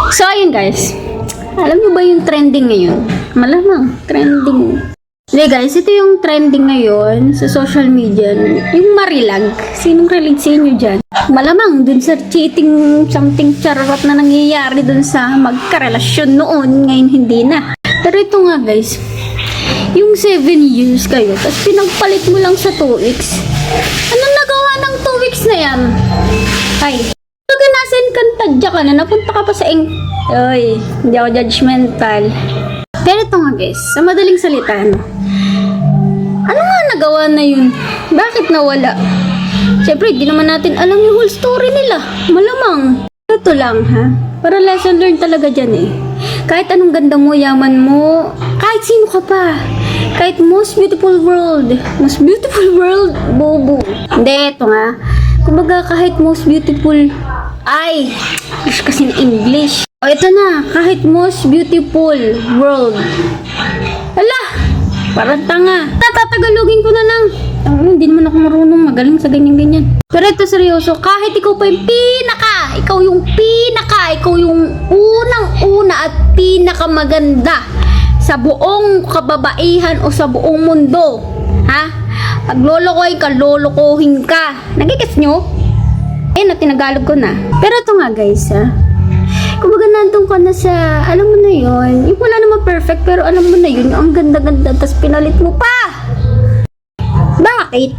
So, ayun guys. Alam niyo ba yung trending ngayon? Malamang, trending. Hindi guys, ito yung trending ngayon sa social media. Yung marilag. Sinong relate sa inyo dyan? Malamang dun sa cheating something charot na nangyayari dun sa magkarelasyon noon. Ngayon hindi na. Pero ito nga guys, yung 7 years kayo, tapos pinagpalit mo lang sa 2 weeks. Anong nagawa ng 2 weeks na yan? Ay, pag nasa Encantadia ka na, napunta ka pa sa Ay, hindi ako judgmental. Pero ito nga guys, sa madaling salita, ano nga nagawa na yun? Bakit nawala? Siyempre, di naman natin alam yung whole story nila. Malamang. Ito lang ha, para lesson learned talaga dyan eh. Kahit anong ganda mo, yaman mo, kahit sino ka pa, kahit most beautiful world, bobo. Hindi, ito nga. Kumbaga kahit most beautiful, kasi na English. O ito na, kahit most beautiful world. Hala, parang tanga. Tatagalogin ko na lang. Hindi naman ako marunong magaling sa ganyan-ganyan. Pero ito seryoso, kahit ikaw pa yung ikaw yung unang-una at pinakamaganda sa buong kababaihan o sa buong mundo. Ha? Pag lolokohin ka. Nagigets nyo? Na tinagalog ko na. Pero ito nga guys, kumbaga nandun ka na sa, alam mo na yun, yung wala naman perfect, pero alam mo na yun, ang ganda-ganda, tas pinalit mo pa. Bakit?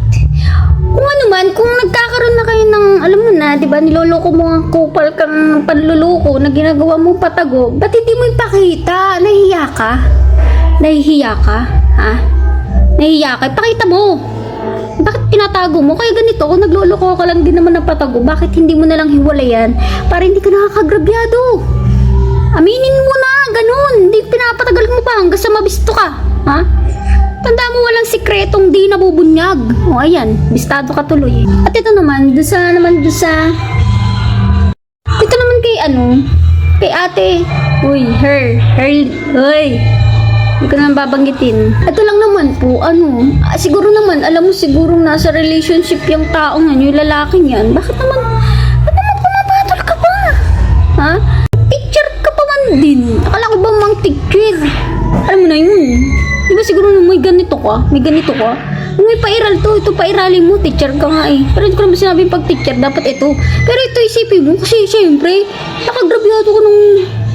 Kung ano man, kung nagkakaroon na kayo ng, alam mo na, di ba, niloloko mo ang kupal kang panluloko na ginagawa mo patago, ba't hindi mo ipakita? Nahihiya ka? Ha? Nahihiya ka? Ipakita mo. Bakit tinatago mo? Kaya ganito, kung nagloloko ka lang din naman ng patago, bakit hindi mo na lang hiwalayan para hindi ka nakakagrabyado? Aminin mo na, ganun. Hindi pinapatagal mo pa hanggang sa mabisto ka. Ha? Tanda mo walang sikretong di nabubunyag. O ayan, bistado ka tuloy. At ito naman, dito naman kay ate. Hindi ko naman babanggitin. Ito lang naman po, siguro naman, alam mo sigurong nasa relationship yung taong yan, yung lalaking yan. Bakit naman pumapatol ka pa? Ha? Picture ka pa man din. Akala ko ba mang picture? Alam mo na yun. Di ba siguro may ganito ka? Kung may pairal to, ito pairalin mo, teacher ka nga eh. Pero hindi ko naman sinabing pag teacher, dapat ito. Pero ito isipin mo, kasi syempre, nakagrabyado ko nung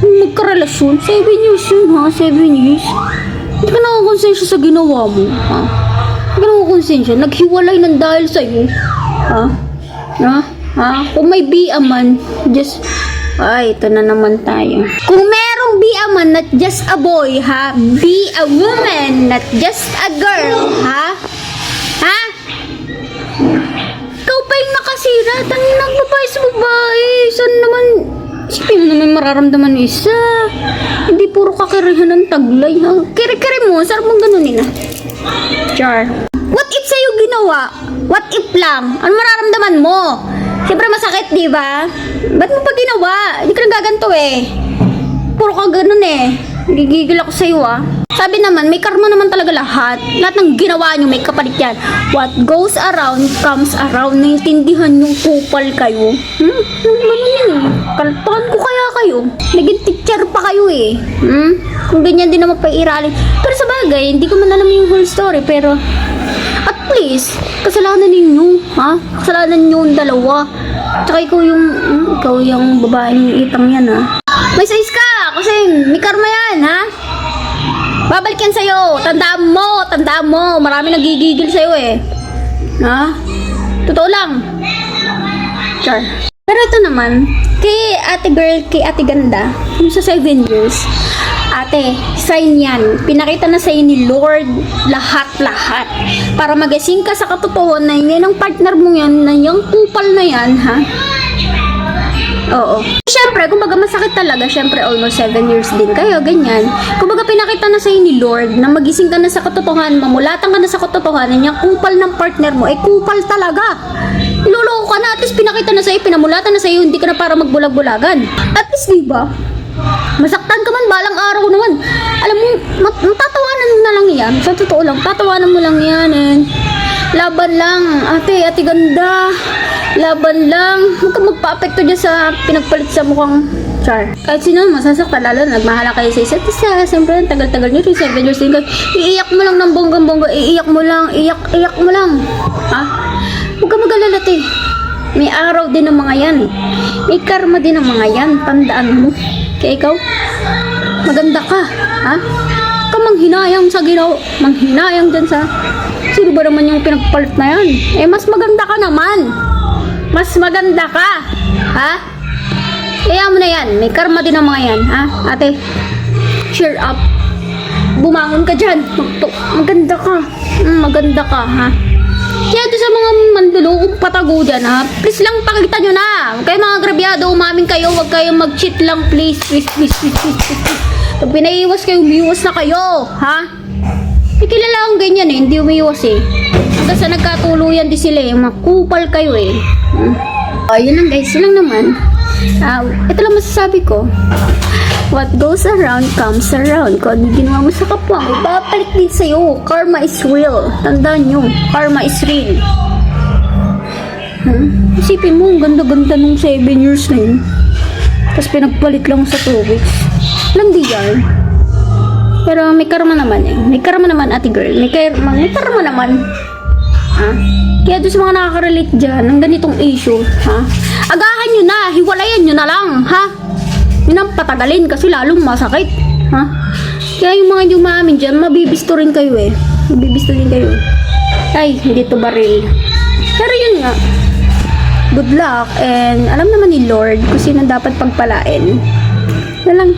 magkarelasyon. 7 years yun ha, 7 years. Hindi ka nakakonsensya sa ginawa mo, ha? Hindi ka nakakonsensya, naghiwalay ng dahil sa'yo, ha? Kung may biya man, ito na naman tayo. Kung merong biya man, not just a boy, ha? Be a woman, not just a girl, ha? Ha? Ikaw pa yung nakasira, tangin ang babae sa babae. Saan naman, isipin mo naman mararamdaman ng isa. Hindi puro kakirihan ng taglay, ha? Kiri-kiri mo, sarap mong ganunin, ha? Char. What if sa'yo ginawa? What if lang? Ano mararamdaman mo? Siyempre masakit, di ba? Ba't mo pa ginawa? Hindi ka nagaganto eh. Puro ka ganun eh. Gigigil ako sa'yo Sabi naman, may karma naman talaga lahat. Lahat ng ginawa nyo, may kapalit yan. What goes around, comes around. Naintindihan yung kupal kayo. Ano yun eh? Kaltakan ko kaya kayo. Naging teacher pa kayo eh. Kung ganyan din naman pairalin. Pero sa bagay, hindi ko man alam yung whole story. Pero, at least, kasalanan ninyo. Ha? Kasalanan nyo yung dalawa. Tsaka ikaw yung babaeng itang yan May size ka! Kasi may karma yan, ha? Babalik yan sa'yo. Tandaan mo. Marami nagigigil sa'yo eh. Ha? Totoo lang. Char. Pero ito naman, kay ate ganda, yung sa 7 years, ate, sign yan. Pinakita na sa'yo ni Lord lahat-lahat. Para magising ka sa katotohanan na yan ang partner mo yan, na yung kupal na yan, ha? Oo. Siyempre, kumbaga masakit talaga. Siyempre, almost 7 years din kayo, ganyan. Kumbaga pinakita na sa'yo ni Lord na magising ka na sa katotohanan, mamulatan ka na sa katotohanan, yung kupal ng partner mo, kupal talaga. Iloloko ka na, at least pinakita na sa'yo, pinamulatan na sa'yo, hindi ka na para magbulag-bulagan. At least, diba? Masaktan ka man, balang araw naman. Alam mo, matatawanan mo na lang yan. Sa totoo lang, tatawanan mo lang yan Laban lang, ate ganda. Laban lang. Huwag kang magpa-apekto dyan sa pinagpalit sa mukhang Char. Kahit sino masasaktan, lalo na nagmahala kayo sa isa't isa. Siyempre, ang tagal-tagal nyo rin, 7 years din kayo. Iiyak mo lang ng bonggang-bongga. Iiyak mo lang. Iyak mo lang. Ha? Huwag ka mag-alala, te. May araw din ng mga yan. May karma din ng mga yan. Tandaan mo. Kaya ikaw, maganda ka. Ha? Ka manghinayang sa ginawa. Manghinayang dyan sa... Sino ba naman yung pinagpalit na yan? Eh, mas maganda ka naman. Mas maganda ka. Ha? Kaya mo na yan. May karma din ng mga yan. Ha? Ate, cheer up. Bumangon ka dyan. Maganda ka. Maganda ka, ha? Kaya doon sa mga mandulukong patago dyan, ha? Please lang, pakita nyo na. Huwag kayong mga grabyado. Umamin kayo. Huwag kayong mag-cheat lang. Please. Pag pinaiwas kayo, umiwas na kayo. Ha? May kilala akong ganyan eh. Hindi umiwas eh. Hanggang sa nagkatuluyan din sila eh. Makupal kayo eh. Yun lang guys. Yun lang naman. Ito lang masasabi ko. What goes around comes around. Kung ano ginawa mo sa kapwa mo, babalik din sa'yo. Karma is real. Tandaan nyo. Karma is real. Isipin mo, ang ganda-ganda nung 7 years na yun. Tapos pinagpalit lang sa 2 weeks. Lang di yan. Pero may karma naman eh. May karma naman, ate girl. May karma naman. Ha? Kaya doon sa mga nakaka-relate dyan, ng ganitong issue, ha? Agahan nyo na, hiwalayan nyo na lang, ha? Yun ang patagalin kasi lalong masakit, ha? Kaya yung mga hindi umaamin dyan, mabibisto rin kayo eh. Mabibisto din kayo. Ay, hindi to baril. Pero yun nga, good luck and alam naman ni Lord kung sino dapat pagpalain. Na lang.